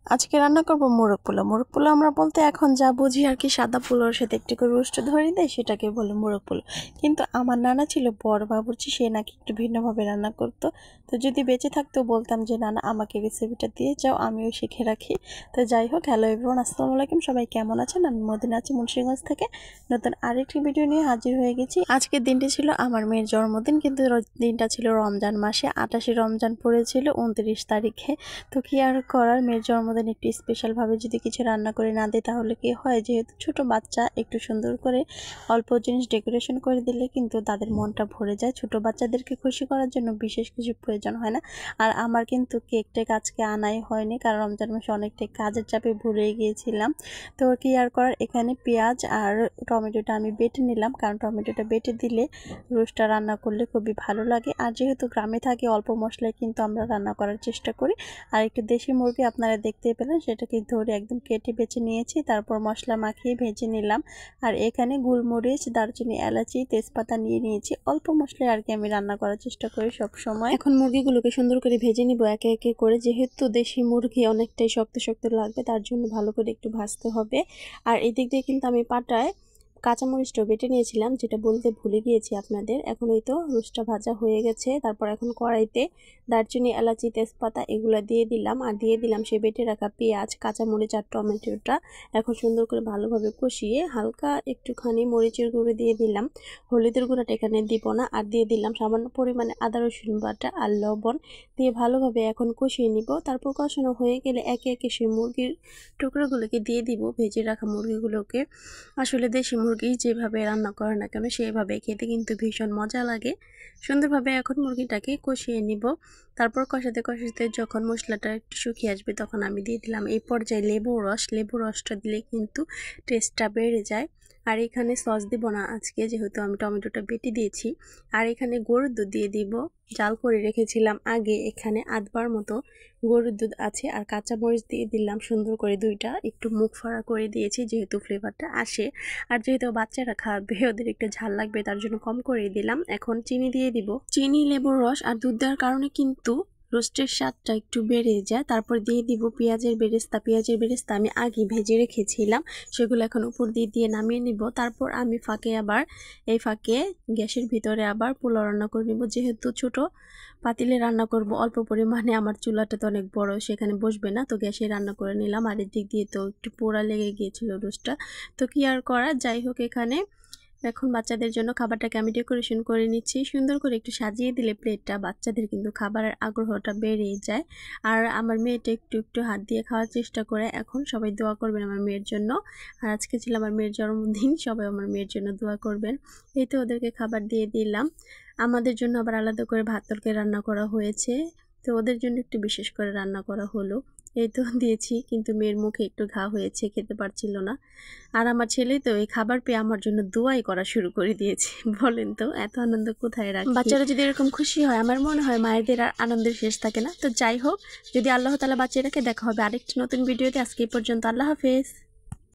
আজকে রান্না করব মোরগ পোলাও। মোরগ পোলাও আমরা বলতে এখন যা বুঝি আর কি, সাদা পোলাওর সাথে একটু করে রোস্ট ধরে দেয়, সেটাকে বলে মোরগ পোলাও। কিন্তু আমার নানা ছিল বড় বাবুর্চি, সে নাকি একটু ভিন্নভাবে রান্না করতো। তো যদি বেঁচে থাকতো বলতাম যে নানা আমাকে রেসিপিটা দিয়ে যাও, আমিও শিখে রাখি। তো যাই হোক, হ্যালো এভরিওয়ান, আসসালামু আলাইকুম। সবাই কেমন আছেন? আমি মদিনা আছি মুন্সিগঞ্জ থেকে নতুন আরেকটি ভিডিও নিয়ে হাজির হয়ে গেছি। আজকের দিনটি ছিল আমার মেয়ের জন্মদিন, কিন্তু দিনটা ছিল রমজান মাসে, 28 রমজান পড়েছিল 29 তারিখে। তো কি আর করার, মেয়ের জন্মদিন একটু স্পেশালভাবে যদি কিছু রান্না করে না দিই তাহলে কি হয়, যেহেতু ছোট বাচ্চা, একটু সুন্দর করে অল্প জিনিস ডেকোরেশন করে দিলে কিন্তু তাদের মনটা ভরে যায়। ছোট বাচ্চাদেরকে খুশি করার জন্য বিশেষ কিছু প্রয়োজন হয় না। আর আমার কিন্তু কেকটা আজকে আনাই হয়নি, কারণ রমজান মাসে অনেকটাই কাজের চাপে ভুলে গিয়েছিলাম। তো কি আর করার, এখানে পেঁয়াজ আর টমেটোটা আমি বেটে নিলাম, কারণ টমেটোটা বেটে দিলে রোস্টটা রান্না করলে খুবই ভালো লাগে। আর যেহেতু গ্রামে থাকি, অল্প মশলায় কিন্তু আমরা রান্না করার চেষ্টা করি। আর একটু দেশি মুরগি আপনারা দেখতে পেলেন, সেটাকে ধরে একদম কেটে বেছে নিয়েছি, তারপর মশলা মাখিয়ে ভেজে নিলাম। আর এখানে গোলমরিচ, দারচিনি, এলাচি, তেজপাতা নিয়ে নিয়েছি। অল্প মশলায় আর কি আমি রান্না করার চেষ্টা করি সব সময়। এখন মুরগিগুলোকে সুন্দর করে ভেজে নিব একে একে করে, যেহেতু দেশি মুরগি অনেকটাই শক্ত শক্ত লাগবে, তার জন্য ভালো করে একটু ভাজতে হবে। আর এদিক দিয়ে কিন্তু আমি পাটায় কাঁচামরিচটা বেটে নিয়েছিলাম, যেটা বলতে ভুলে গিয়েছি আপনাদের। এখন এই তো রোস্টটা ভাজা হয়ে গেছে। তারপর এখন কড়াইতে দারচিনি, এলাচি, তেজপাতা এগুলো দিয়ে দিলাম, আর দিয়ে দিলাম সে বেটে রাখা পেঁয়াজ, কাঁচামরিচ আর টমেটোটা। এখন সুন্দর করে ভালোভাবে কষিয়ে হালকা একটুখানি মরিচের গুঁড়ো দিয়ে দিলাম, হলুদের গুঁড়োটা এখানে দিব না। আর দিয়ে দিলাম সামান্য পরিমাণে আদা রসুন বাটা আর লবণ দিয়ে ভালোভাবে এখন কষিয়ে নিব। তারপর কষানো হয়ে গেলে একে একে সেই মুরগির টুকরোগুলোকে দিয়ে দিব, ভেজে রাখা মুরগিগুলোকে। আসলে দেশি মুরগি যেভাবে রান্না করে না কেন, সেভাবে খেতে কিন্তু ভীষণ মজা লাগে। সুন্দরভাবে এখন মুরগিটাকে কষিয়ে নিব। তারপর কষাতে কষাতে যখন মশলাটা একটু শুকিয়ে আসবে, তখন আমি দিয়ে দিলাম এই পর্যায়ে লেবুর রস। লেবুর রসটা দিলে কিন্তু টেস্টটা বেড়ে যায়। আর এখানে সস দিব না আজকে, যেহেতু আমি টমেটোটা বেটে দিয়েছি। আর এখানে গরুর দুধ দিয়ে দিব, জাল করে রেখেছিলাম আগে। এখানে আধবার মতো গরুর দুধ আছে। আর কাঁচামরিচ দিয়ে দিলাম সুন্দর করে দুইটা, একটু মুখ ফাড়া করে দিয়েছি যেহেতু ফ্লেভারটা আসে। আর যেহেতু বাচ্চারা খাবে, ওদের একটু ঝাল লাগবে, তার জন্য কম করে দিলাম। এখন চিনি দিয়ে দিব। চিনি, লেবুর রস আর দুধ দেওয়ার কারণে কিন্তু রোস্টের স্বাদটা একটু বেড়ে যায়। তারপর দিয়ে দিব পেঁয়াজের বেরেস্তা। পেঁয়াজের বেরেস্তা আমি আগে ভেজে রেখেছিলাম, সেগুলো এখন উপর দিয়ে দিয়ে নামিয়ে নিব। তারপর আমি এই ফাঁকে গ্যাসের ভিতরে আবার পোলাও রান্না করে নিব। যেহেতু ছোট পাতিলে রান্না করব অল্প পরিমাণে, আমার চুলাটা তো অনেক বড়, সেখানে বসবে না, তো গ্যাসে রান্না করে নিলাম। আর এদিক দিয়ে তো একটু পোড়া লেগে গিয়েছিল রোস্টটা। তো কি আর করা, যাই হোক, এখানে এখন বাচ্চাদের জন্য খাবারটাকে আমি ডেকোরেশন করে নিচ্ছি। সুন্দর করে একটু সাজিয়ে দিলে প্লেটটা, বাচ্চাদের কিন্তু খাবারের আগ্রহটা বেড়ে যায়। আর আমার মেয়েটা একটু একটু হাত দিয়ে খাওয়ার চেষ্টা করে। এখন সবাই দোয়া করবেন আমার মেয়ের জন্য। আর আজকে ছিল আমার মেয়ের জন্মদিন, সবাই আমার মেয়ের জন্য দোয়া করবেন। এই তো ওদেরকে খাবার দিয়ে দিলাম। আমাদের জন্য আবার আলাদা করে ভাত তরকারি রান্না করা হয়েছে, তো ওদের জন্য একটু বিশেষ করে রান্না করা হলো। এই তো দিয়েছি, কিন্তু মেয়ের মুখে একটু ঘা হয়েছে, খেতে পারছিল না। আর আমার ছেলে তো এই খাবার পেয়ে আমার জন্য দোয়াই করা শুরু করে দিয়েছে। বলেন তো এত আনন্দ কোথায় রাখি? বাচ্চারা যদি এরকম খুশি হয়, আমার মনে হয় মায়েদের আর আনন্দের শেষ থাকে না। তো যাই হোক, যদি আল্লাহ তাআলা বাঁচিয়ে রাখে, দেখা হবে আরেকটি নতুন ভিডিওতে। আজকে এই পর্যন্ত, আল্লাহ হাফেজ।